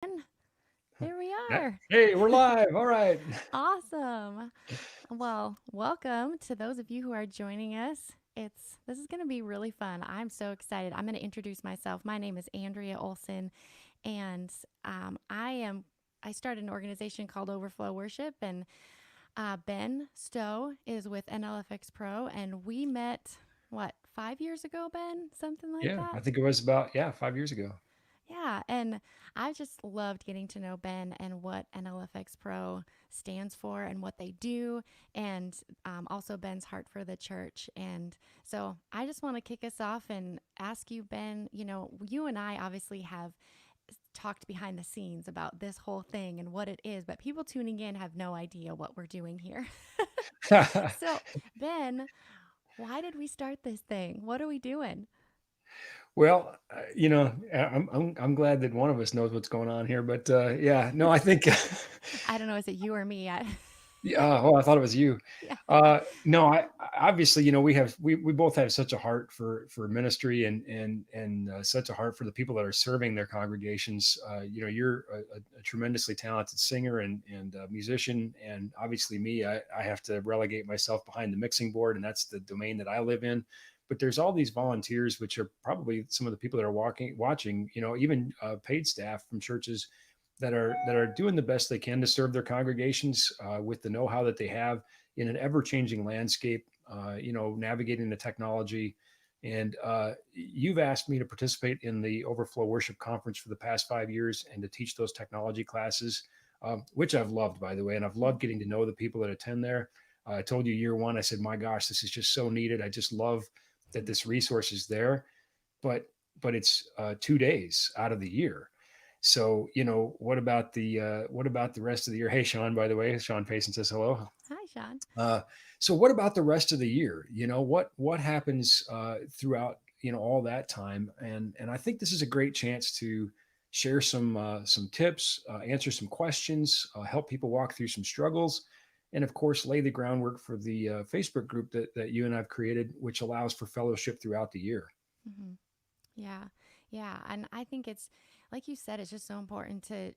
And here we Yeah. are. Hey, we're live. All right. Awesome. Well, welcome to those of you who are joining us. This is going to be really fun. I'm so excited. I'm going to introduce myself. My name is Andrea Olson, and I started an organization called Overflow Worship, and Ben Stowe is with NLFX Pro, and we met what 5 years ago, Ben, something like Yeah, that. I think it was about 5 years ago. Yeah, and I just loved getting to know Ben and what NLFX Pro stands for and what they do, and also Ben's heart for the church. And so I just want to kick us off and ask you, Ben, you and I obviously have talked behind the scenes about this whole thing and what it is, but people tuning in have no idea what we're doing here. So, Ben, why did we start this thing? What are we doing? Well, I'm glad that one of us knows what's going on here, but yeah, no, I think I don't know, is it you or me? yeah. Oh, I thought it was you. Yeah. No, obviously, we both have such a heart for ministry and such a heart for the people that are serving their congregations. You're a tremendously talented singer and musician, and obviously me, I have to relegate myself behind the mixing board, and that's the domain that I live in. But there's all these volunteers, which are probably some of the people that are watching. Even paid staff from churches that are doing the best they can to serve their congregations with the know-how that they have in an ever-changing landscape. Navigating the technology. And you've asked me to participate in the Overflow Worship Conference for the past 5 years and to teach those technology classes, which I've loved, by the way, and I've loved getting to know the people that attend there. I told you year one, I said, my gosh, this is just so needed. I just love that this resource is there, but it's 2 days out of the year. So, what about the rest of the year? Hey, Sean, by the way, Sean Payson says hello. Hi, Sean. Uh, so what about the rest of the year? What happens throughout all that time? And I think this is a great chance to share some tips, answer some questions, help people walk through some struggles, and of course lay the groundwork for the Facebook group that you and I've created, which allows for fellowship throughout the year. Hmm. Yeah, yeah, and I think it's like you said, it's just so important to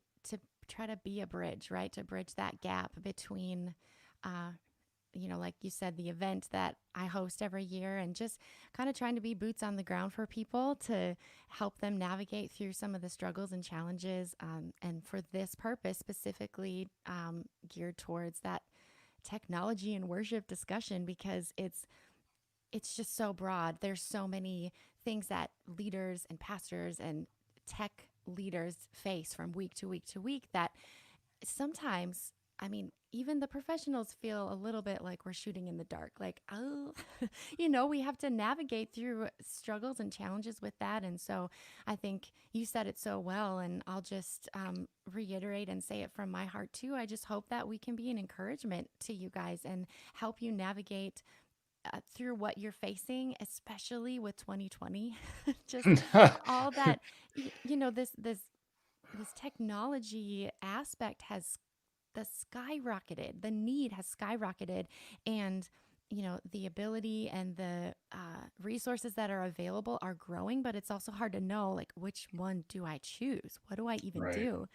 try to be a bridge, right? To bridge that gap between, uh, like you said, the event that I host every year, and just kind of trying to be boots on the ground for people to help them navigate through some of the struggles and challenges, and for this purpose specifically geared towards that technology and worship discussion because it's just so broad. There's so many things that leaders and pastors and tech leaders face from week to week to week that sometimes, I mean, even the professionals feel a little bit like we're shooting in the dark. Like, oh, we have to navigate through struggles and challenges with that. And so I think you said it so well. And I'll just reiterate and say it from my heart too. I just hope that we can be an encouragement to you guys and help you navigate through what you're facing, especially with 2020. Just all that, this technology aspect has the skyrocketed. The need has skyrocketed, and the ability and the resources that are available are growing. But it's also hard to know, like, which one do I choose? What do I even Right. do?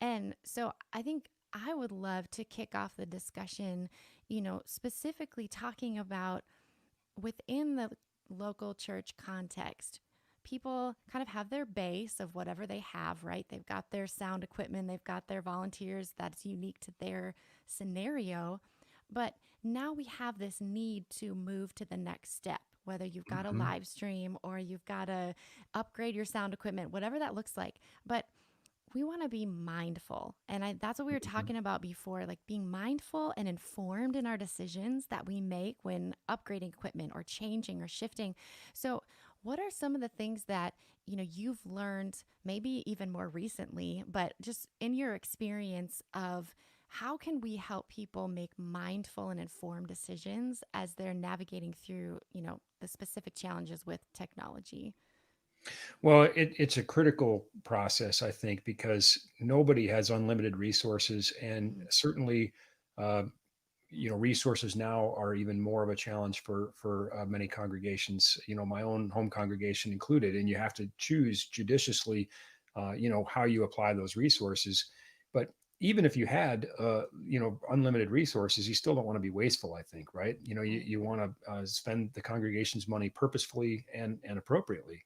And so I think I would love to kick off the discussion, specifically talking about within the local church context. People kind of have their base of whatever they have, right? They've got their sound equipment, they've got their volunteers that's unique to their scenario. But now we have this need to move to the next step, whether you've got a Mhm. live stream or you've got to upgrade your sound equipment, whatever that looks like. But we want to be mindful. And that's what we were Mhm. talking about before, like being mindful and informed in our decisions that we make when upgrading equipment or changing or shifting. So, what are some of the things that, you've learned maybe even more recently, but just in your experience of how can we help people make mindful and informed decisions as they're navigating through, the specific challenges with technology? Well, it's a critical process, I think, because nobody has unlimited resources, and Mm-hmm. certainly, uh, resources now are even more of a challenge for many congregations. My own home congregation included, and you have to choose judiciously how you apply those resources. But even if you had, unlimited resources, you still don't want to be wasteful, I think, right? Right. You want to spend the congregation's money purposefully and appropriately.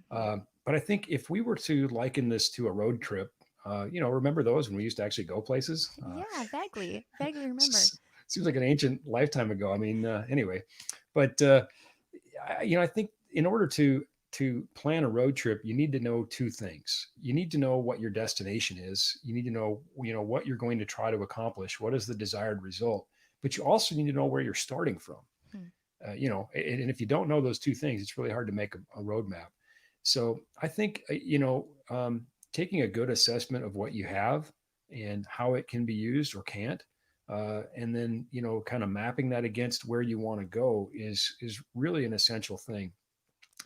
Hmm. But I think if we were to liken this to a road trip, remember those when we used to actually go places? Yeah, vaguely, vaguely remember. Seems like an ancient lifetime ago. I mean, anyway, but I think in order to plan a road trip, you need to know two things. You need to know what your destination is. You need to know, what you're going to try to accomplish. What is the desired result? But you also need to know where you're starting from. Hmm. And if you don't know those two things, it's really hard to make a roadmap. So I think, taking a good assessment of what you have and how it can be used or can't, and then kind of mapping that against where you want to go is really an essential thing.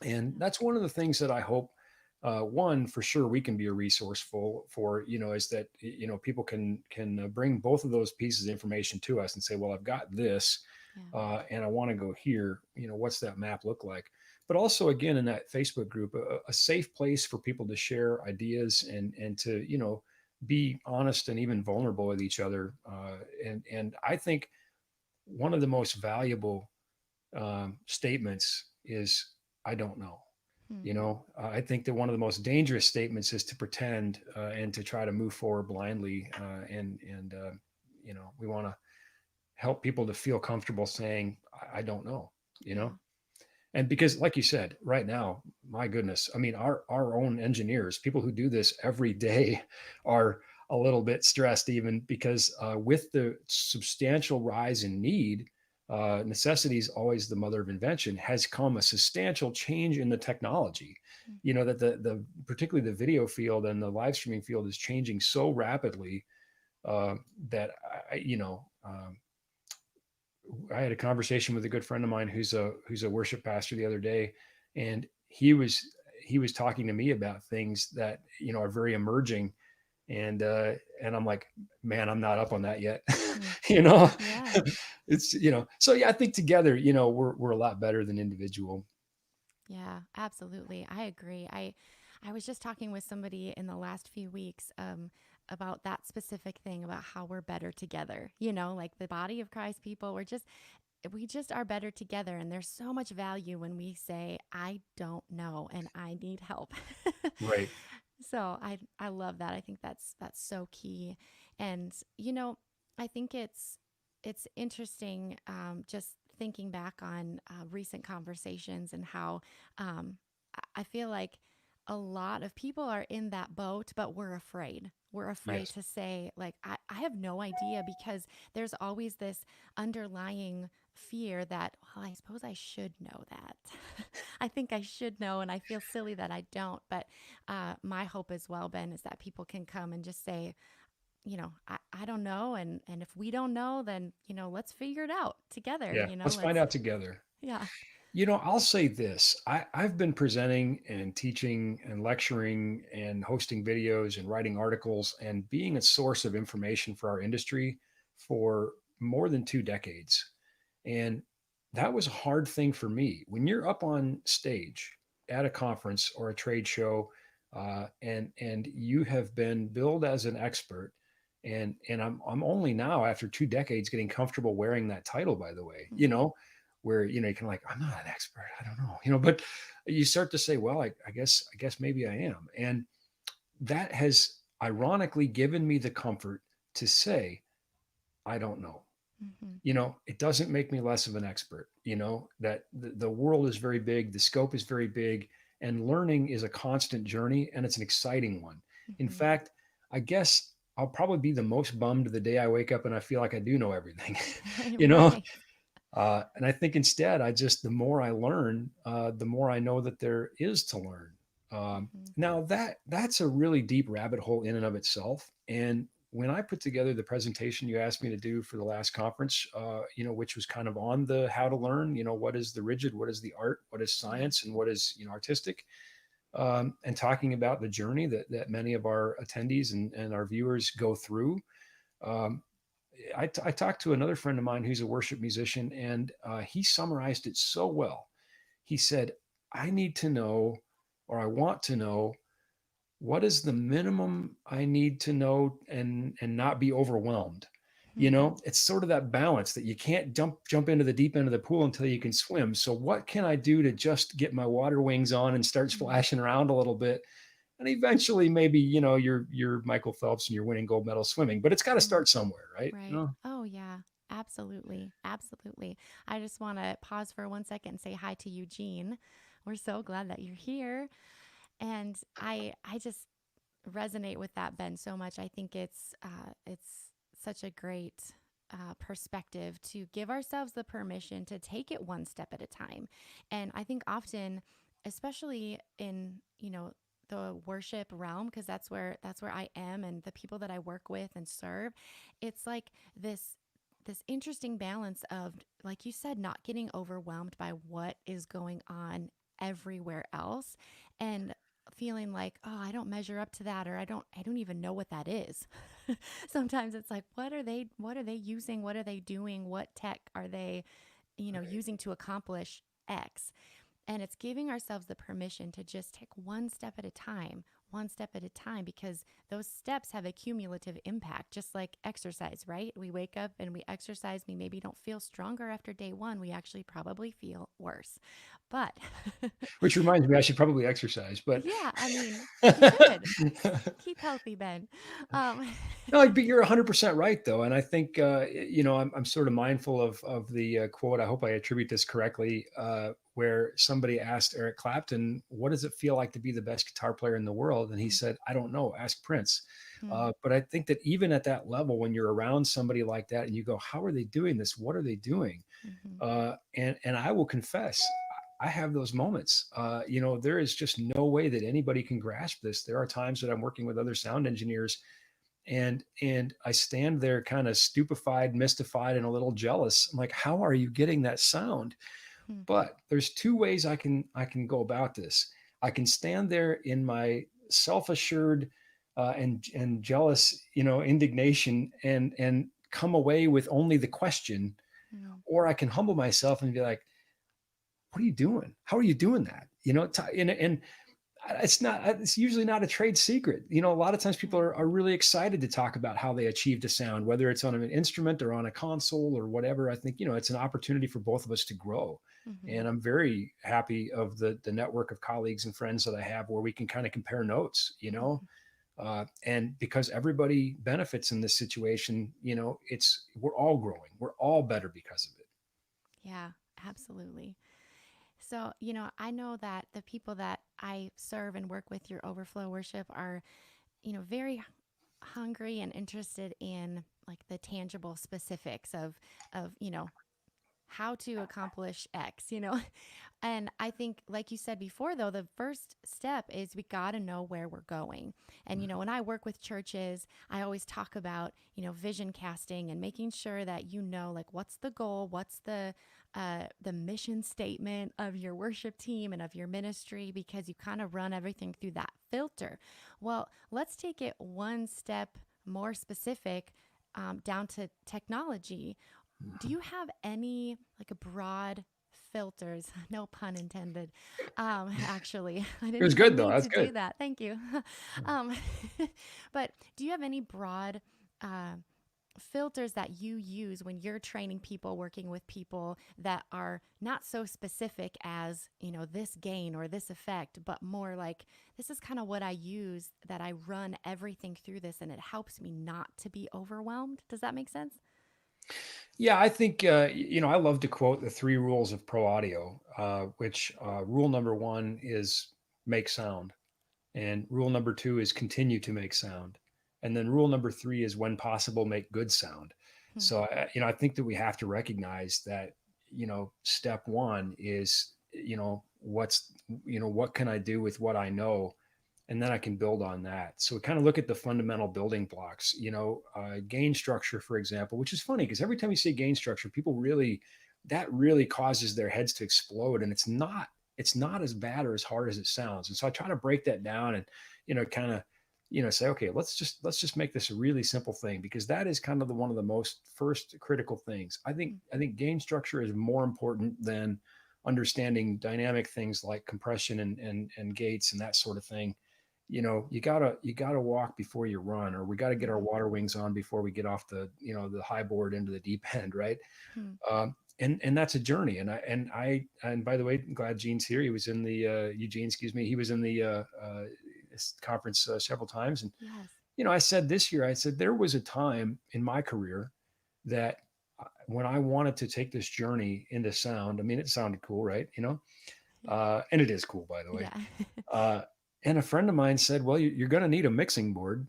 And Yeah. that's one of the things that I hope, one for sure we can be a resource for, is that people can bring both of those pieces of information to us and say, well, I've got this, Yeah. and I want to go here. What's that map look like? But also, again, in that Facebook group, a safe place for people to share ideas and to be honest and even vulnerable with each other. And I think one of the most valuable statements is, I don't know. Hmm. I think that one of the most dangerous statements is to pretend and to try to move forward blindly. And we want to help people to feel comfortable saying, I don't know, you know? Yeah. And because, like you said, right now, my goodness, I mean, our own engineers, people who do this every day, are a little bit stressed, even because with the substantial rise in need, necessity is always the mother of invention. Has come a substantial change in the technology. Hmm. That the particularly the video field and the live streaming field is changing so rapidly, that I had a conversation with a good friend of mine who's a worship pastor the other day, and he was talking to me about things that are very emerging, and I'm like, man, I'm not up on that yet. Hmm. you know, Yeah. it's so yeah, I think together, we're a lot better than individual. Yeah, absolutely. I agree. I was just talking with somebody in the last few weeks about that specific thing about how we're better together. Like the body of Christ people, we just are better together, and there's so much value when we say I don't know and I need help. Right. So I love that. I think that's so key. And I think it's interesting, just thinking back on recent conversations and how I feel like a lot of people are in that boat, but we're afraid. We're afraid Yes. to say, like, I have no idea, because there's always this underlying fear that, well, I suppose I should know that. I think I should know, and I feel silly that I don't. But my hope as well, Ben, is that people can come and just say, I don't know. And if we don't know, then, let's figure it out together. Yeah. Let's find Let's, out together. yeah. I'll say this. I've been presenting and teaching and lecturing and hosting videos and writing articles and being a source of information for our industry for more than 2 decades. And that was a hard thing for me. When you're up on stage at a conference or a trade show, and you have been billed as an expert, and I'm only now, after 2 decades, getting comfortable wearing that title, by the way, Hmm. where you can, like, I'm not an expert, I don't know, but you start to say, well, I guess maybe I am. And that has ironically given me the comfort to say, I don't know. Hmm. It doesn't make me less of an expert. That the world is very big, the scope is very big, and learning is a constant journey, and it's an exciting one. In Hmm. fact, I guess I'll probably be the most bummed the day I wake up and I feel like I do know everything. you know Right. and I think instead, the more I learn, the more I know that there is to learn. Hmm. Now that's a really deep rabbit hole in and of itself. And when I put together the presentation you asked me to do for the last conference, which was kind of on the how to learn, what is the rigid, what is the art, what is Yeah. science, and what is artistic, and talking about the journey that many of our attendees and our viewers go through. Um, I talked to another friend of mine who's a worship musician, and he summarized it so well. He said, I need to know, or I want to know, what is the minimum I need to know and not be overwhelmed? You Hmm. know, it's sort of that balance that you can't jump into the deep end of the pool until you can swim. So what can I do to just get my water wings on and start Hmm. splashing around a little bit? And eventually maybe, you know, you're Michael Phelps and you're winning gold medal swimming, but it's got to Hmm. start somewhere, right? You Right. know? Oh, yeah. Absolutely. Absolutely. I just want to pause for 1 second and say hi to Eugene. We're so glad that you're here. And I just resonate with that, Ben, so much. I think it's such a great perspective to give ourselves the permission to take it one step at a time. And I think often, especially in the worship realm, because that's where I am and the people that I work with and serve, it's like this interesting balance of, like you said, not getting overwhelmed by what is going on everywhere else, and feeling like, oh, I don't measure up to that, or I don't even know what that is. Sometimes it's like, what are they using, what are they doing, what tech are they using to accomplish X. And it's giving ourselves the permission to just take one step at a time, because those steps have a cumulative impact, just like exercise, right? We wake up and we exercise. We maybe don't feel stronger after day one. We actually probably feel worse. But Which reminds me, I should probably exercise, but yeah, I mean, you should keep healthy, Ben. Um, no, but you're 100% right, though, and I think you know I'm sort of mindful of the quote. I hope I attribute this correctly, where somebody asked Eric Clapton, "What does it feel like to be the best guitar player in the world?" And he said, "I don't know. Ask Prince." hmm, But I think that even at that level, when you're around somebody like that, and you go, "How are they doing this? What are they doing?" hmm, And I will confess, I have those moments. You know, there is just no way that anybody can grasp this. There are times that I'm working with other sound engineers and I stand there kind of stupefied, mystified, and a little jealous. I'm like, how are you getting that sound? hmm, But there's two ways I can go about this. I can stand there in my self-assured and jealous, you know, indignation and come away with only the question, hmm, or I can humble myself and be like, what are you doing? How are you doing that? You know, and it's usually not a trade secret. You know, a lot of times people right. are really excited to talk about how they achieved a sound, whether it's on an instrument or on a console or whatever. I think, you know, it's an opportunity for both of us to grow. Hmm. And I'm very happy of the network of colleagues and friends that I have where we can kind of compare notes, you know. Hmm. And because everybody benefits in this situation, you know, we're all growing, we're all better because of it. Yeah, absolutely. So, I know that the people that I serve and work with your overflow worship are, very hungry and interested in like the tangible specifics of how to accomplish X. And I think, like you said before, though, the first step is we got to know where we're going. And, when I work with churches, I always talk about, vision casting and making sure that like, what's the goal? What's the mission statement of your worship team and of your ministry, because you kind of run everything through that filter. Well, let's take it one step more specific, down to technology. Do you have any like a broad filters? No pun intended. Actually, I It didn't was even good though. mean That's to do good. that. Thank you. um, but do you have any broad uh, filters that you use when you're training people, working with people that are not so specific as, this gain or this effect, but more like, this is kind of what I use, that I run everything through this and it helps me not to be overwhelmed? Does that make sense? Yeah, I think you know I love to quote the three rules of pro audio, which rule number one is make sound, and rule number two is continue to make sound, and then rule number three is when possible make good sound. Hmm. So you know I think that we have to recognize that you know step one is you know what can I do with what I know, and then I can build on that. So we kind of look at the fundamental building blocks, you know, gain structure, for example, which is funny because every time you say gain structure, people really, that really causes their heads to explode. And it's not as bad or as hard as it sounds. And so I try to break that down and, you know, kind of, you know, say, okay, let's just make this a really simple thing because that is kind of one of the most first critical things. I think gain structure is more important than understanding dynamic things like compression and gates and that sort of thing. you gotta walk before you run, or we got to get our Mhm. water wings on before we get off the high board into the deep end, right? Hmm. And that's a journey. And by the way, I'm glad Gene's here. He was in the Eugene, excuse me. He was in the conference several times. And Yes. I said this year, I said there was a time in my career that when I wanted to take this journey into sound, I mean, it sounded cool, right? And it is cool, by the way. Yeah. Uh, and a friend of mine said, "Well, you're going to need a mixing board,"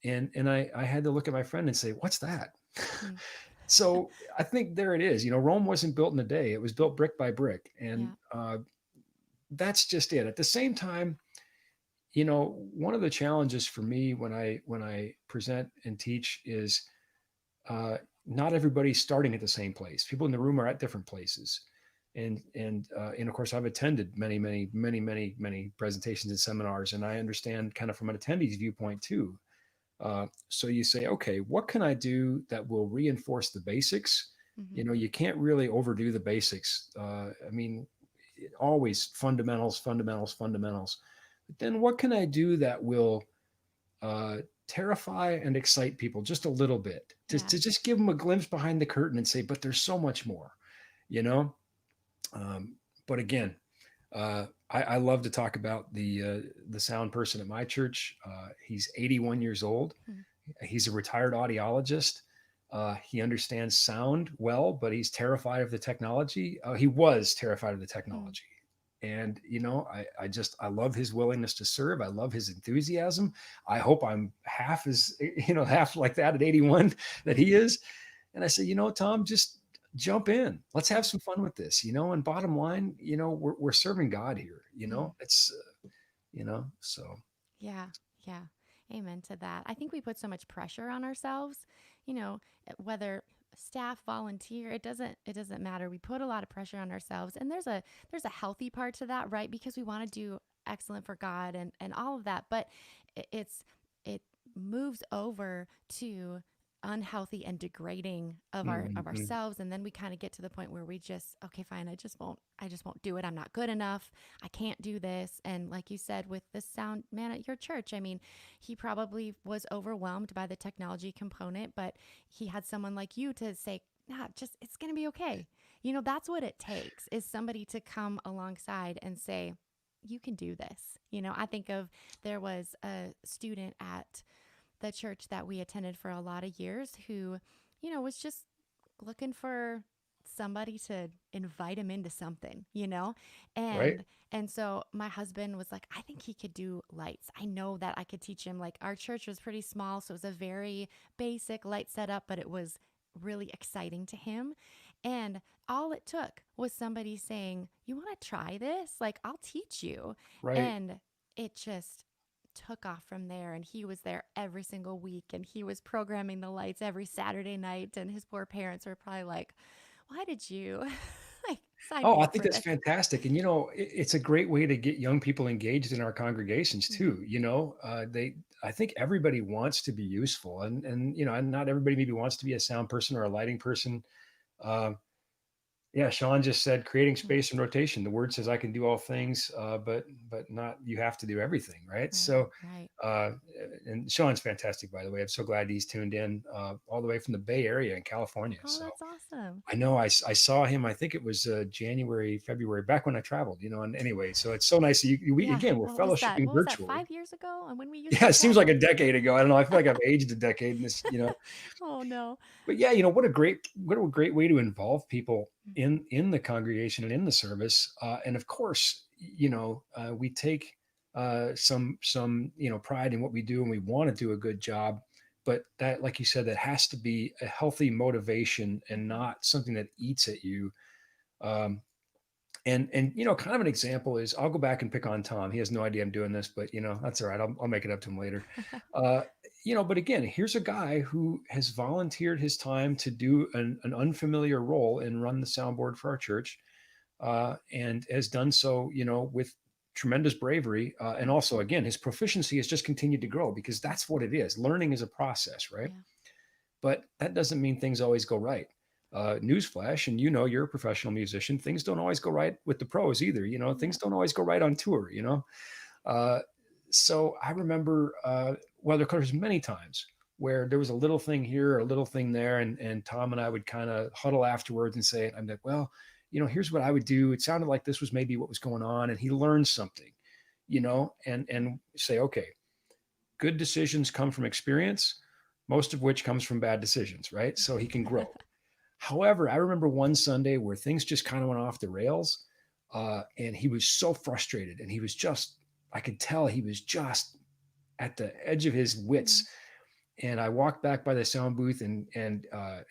and I had to look at my friend and say, "What's that?" Hmm. So I think there it is. Rome wasn't built in a day; it was built brick by brick, and Yeah. that's just it. At the same time, one of the challenges for me when I present and teach is uh, not everybody's starting at the same place. People in the room are at different places, and of course I've attended many many many many many presentations and seminars, and I understand kind of from an attendee's viewpoint too. So you say, okay, what can I do that will reinforce the basics? Hmm. You can't really overdo the basics. I mean, always fundamentals, fundamentals, fundamentals. But then what can I do that will uh, terrify and excite people just a little bit, to Yeah. just give them a glimpse behind the curtain and say, but there's so much more, you know? Um, but again, I love to talk about the sound person at my church. He's 81 years old. Hmm. He's a retired audiologist. He understands sound well, but he's terrified of the technology. He was terrified of the Hmm. technology. And I love his willingness to serve. I love his enthusiasm. I hope I'm half as half like that at 81 that he is. And I say, Tom, just jump in. Let's have Hmm. some fun with this. And bottom line, we're serving God here. Hmm. It's so Yeah, yeah. Amen to that. I think we put so much pressure on ourselves, whether staff, volunteer, it doesn't matter. We put a lot of pressure on ourselves, and there's a healthy part to that, right? Because we want to do excellent for God and all of that, but it moves over to unhealthy and degrading of mhm. ourselves, and then we kind of get to the point where we just, okay, fine, I just won't do it. I'm not good enough. I can't do this. And like you said, with the sound man at your church, I mean, he probably was overwhelmed by the technology component, but he had someone like you to say, nah, just, it's going to be okay. That's what it takes, is somebody to come alongside and say, you can do this. I think of, there was a student at the church that we attended for a lot of years who, was just looking for somebody to invite him into something, Right. and so my husband was like, I think he could do lights. I know that I could teach him. Like, our church was pretty small, so it was a very basic light setup, but it was really exciting to him. And all it took was somebody saying, you want to try this? Like, I'll teach you. Right. And it just took off from there, and he was there every single week, and he was programming the lights every Saturday night, and his poor parents were probably like, why did you like sign Oh, me I up think for that's this? fantastic. And it's a great way to get young people engaged in our congregations Mm-hmm. too. I think everybody wants to be useful, and not everybody maybe wants to be a sound person or a lighting person. Uh, Yeah, Sean just said creating Mm-hmm. space and rotation. The word says I can do all things, but not you have to do everything, right? Right, So, right. uh, and Sean's fantastic, by the way. I'm so glad he's tuned in all the way from the Bay Area in California. Oh, So that's awesome. I know I saw him. I think it was January, February, back when I traveled. And anyway, so it's so nice. We Yeah. again we're What was that? fellowshipping What was that? virtually. 5 years ago, and when we used Yeah, to it seems like travel? a decade ago. I don't know. I feel like I've aged a decade in this. Oh no. But yeah, what a great way to involve people in the congregation and in the service. And of course, we take some pride in what we do, and we want to do a good job. But that, like you said, that has to be a healthy motivation and Mm-hmm. not something that eats at you. Um, and kind of an example is, I'll go back and pick on Tom. He has no idea I'm doing this, but that's all right. I'll make it up to him later. Uh, but again, here's a guy who has volunteered his time to do an unfamiliar role and run the soundboard for our church, and has done so, with tremendous bravery. And Mm. also, again, his proficiency has just continued to grow, because that's what it is. Learning is a process, right? Yeah. But that doesn't mean things always go right. Newsflash, and you're a professional musician. Things don't always go right with the pros either. Yeah. Things don't always go right on tour. Uh, so I remember, well, there's many times where there was a little thing here, a little thing there, and Tom and I would kind of huddle afterwards and say, I'm like, well, here's what I would do. It sounded like this was maybe what was going on, and he learned something, and say, okay, good decisions come from experience, most of which comes from bad decisions, right? So he can grow. However, I remember one Sunday where things just kind of went off the rails, and he was so frustrated, and he was just, I could tell he was just at the edge of his Mm. wits. And I walked back by the sound booth, and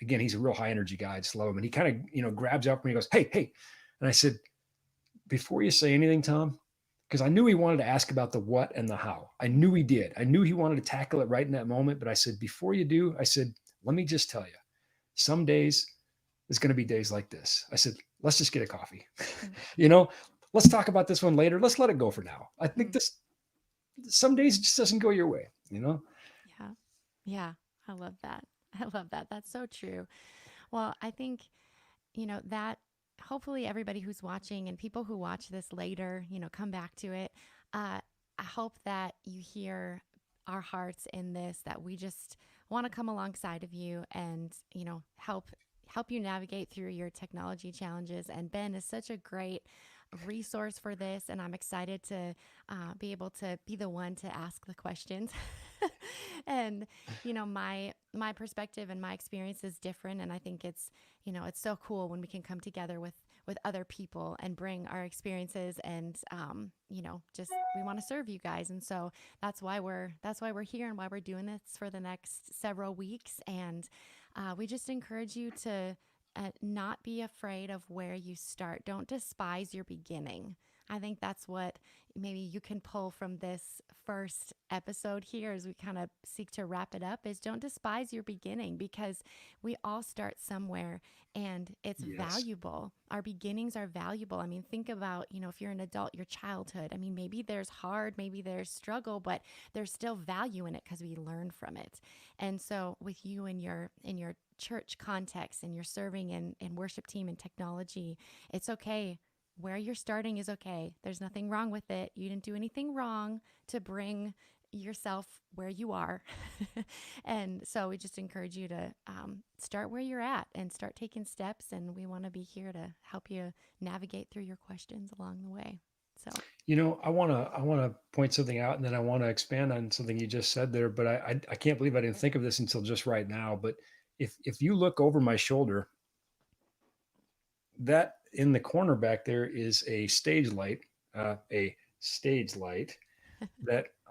again, he's a real high energy guy. I just love him. And he kind of grabs up and he goes, "Hey, hey!" And I said, "Before you say anything, Tom," because I knew he wanted to ask about the what and the how. I knew he did. I knew he wanted to tackle it right in that moment. But I said, "Before you do," I said, "let me just tell you, some days there's going to be days like this." I said, "Let's just get a coffee. Mm. you know, let's talk about this one later. Let's let it go for now. I think Mm. this some days it just doesn't go your way." Yeah. Yeah. I love that. I love that. That's so true. Well, I think, that hopefully everybody who's watching and people who watch this later, come back to it. I hope that you hear our hearts in this, that we just want to come alongside of you and, help you navigate through your technology challenges. And Ben is such a great resource for this, and I'm excited to be able to be the one to ask the questions. And my perspective and my experience is different, and I think it's so cool when we can come together with other people and bring our experiences, and just we want to serve you guys. And so that's why we're here and why we're doing this for the next several weeks. And we just encourage you to not be afraid of where you start. Don't despise your beginning. I think that's what maybe you can pull from this first episode here as we kind of seek to wrap it up, is don't despise your beginning, because we all start somewhere and it's Yes. valuable. Our beginnings are valuable. I mean, think about, if you're an adult, your childhood. I mean, maybe there's hard, maybe there's struggle, but there's still value in it because we learn from it. And so with you in your church context and you're serving in worship team and technology, it's okay. Where you're starting is okay. There's nothing wrong with it. You didn't do anything wrong to bring yourself where you are. And so we just encourage you to start where you're at and start taking steps. And we want to be here to help you navigate through your questions along the way. So, I want to point something out, and then I want to expand on something you just said there. But I can't believe I didn't think of this until just right now. But if you look over my shoulder, that in the corner back there is a stage light that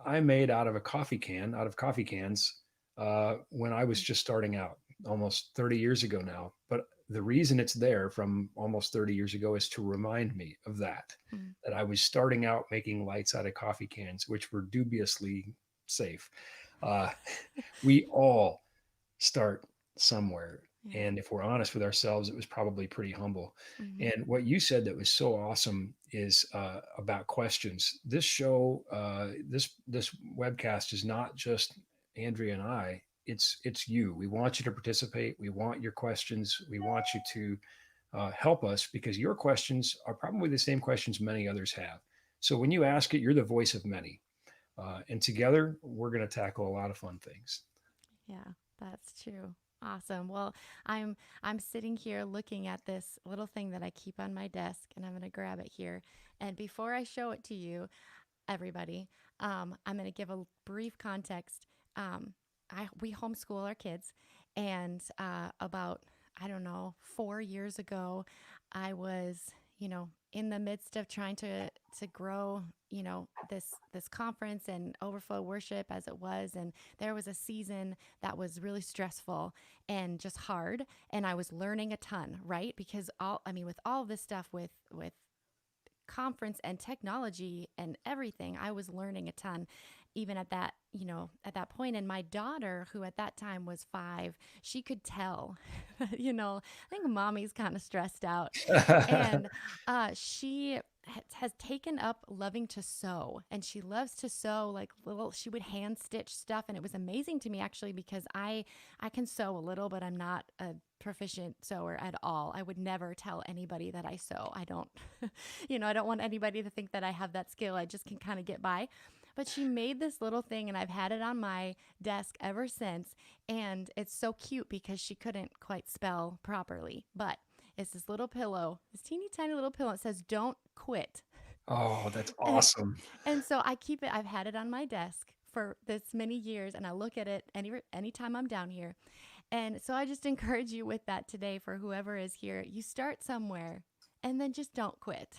I made out of a coffee can, out of coffee cans, when I was just starting out almost 30 years ago now. But the reason it's there from almost 30 years ago is to remind me of mm, that I was starting out making lights out of coffee cans, which were dubiously safe. Uh, we all start somewhere. yeah. And if we're honest with ourselves, it was probably pretty humble. Mm-hmm. And what you said that was so awesome is about questions. This show, this webcast is not just Andrea and I. It's you. We want you to participate. We want your questions. We want you to help us, because your questions are probably the same questions many others have. So when you ask it, you're the voice of many. And together, we're going to tackle a lot of fun things. Yeah, that's true. Awesome. Well, I'm sitting here looking at this little thing that I keep on my desk, and I'm going to grab it here. And before I show it to you, everybody, I'm going to give a brief context. We homeschool our kids, and about, I don't know, 4 years ago, I was, in the midst of trying to grow, this conference and overflow worship as it was. And there was a season that was really stressful and just hard, and I was learning a ton, right? Because with all this stuff, with conference and technology and everything, I was learning a ton, even at that point. And my daughter, who at that time was 5, she could tell, I think mommy's kind of stressed out. And she has taken up loving to sew, and she loves to sew, like she would hand stitch stuff. And it was amazing to me, actually, because I can sew a little, but I'm not a proficient sewer at all. I would never tell anybody that I sew. I don't, I don't want anybody to think that I have that skill. I just can kind of get by. But she made this little thing, and I've had it on my desk ever since. And it's so cute because she couldn't quite spell properly. But it's this little pillow, this teeny tiny little pillow. It says, "Don't quit." Oh, that's And, awesome. and so I keep it, I've had it on my desk for this many years, and I look at it anytime I'm down here. And so I just encourage you with that today for whoever is here. You start somewhere and then just don't quit.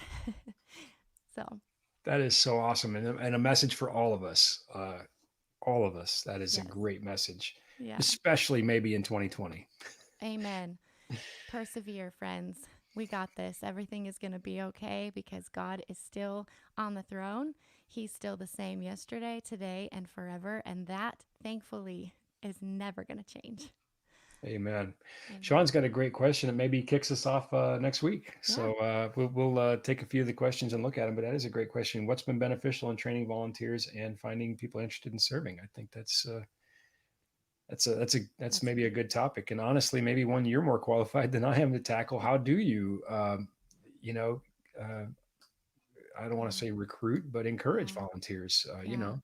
So, That is so awesome, and a message for all of us. All of us. That is a yes. great message, Yeah. especially maybe in 2020. Amen. Persevere, friends. We got this. Everything is going to be okay because God is still on the throne. He's still the same yesterday, today, and forever. And that, thankfully, is never going to change. Amen. Amen. Sean's got a great question that maybe kicks us off next week. Yeah. So we'll take a few of the questions and look at them. But that is a great question. What's been beneficial in training volunteers and finding people interested in serving? I think that's That's maybe a great. good topic. And honestly, maybe one you're more qualified than I am to tackle. How do you, you know, uh, I don't want to Yeah. say recruit, but encourage Yeah. volunteers? Yeah.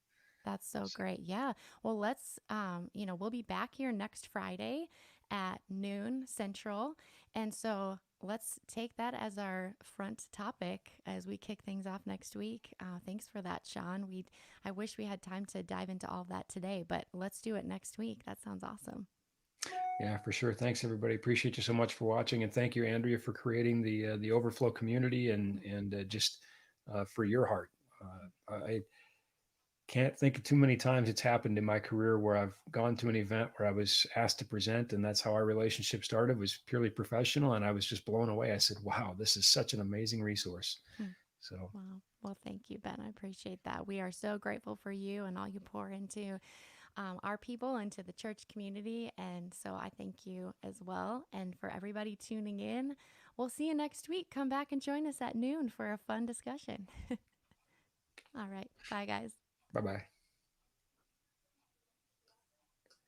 That's so great. Yeah. Well, we'll be back here next Friday at noon Central. And so let's take that as our front topic as we kick things off next week. Thanks for that, Sean. I wish we had time to dive into all of that today, but let's do it next week. That sounds awesome. Yeah, for sure. Thanks, everybody. Appreciate you so much for watching, and thank you, Andrea, for creating the Overflow community and just for your heart. I can't think of too many times it's happened in my career where I've gone to an event where I was asked to present, and that's how our relationship started. It was purely professional, and I was just blown away. I said, "Wow, this is such an amazing resource." Hmm. So, Wow. Well, thank you, Ben. I appreciate that. We are so grateful for you and all you pour into our people and to the church community. And so I thank you as well. And for everybody tuning in, we'll see you next week. Come back and join us at noon for a fun discussion. All right. Bye, guys. bye bye.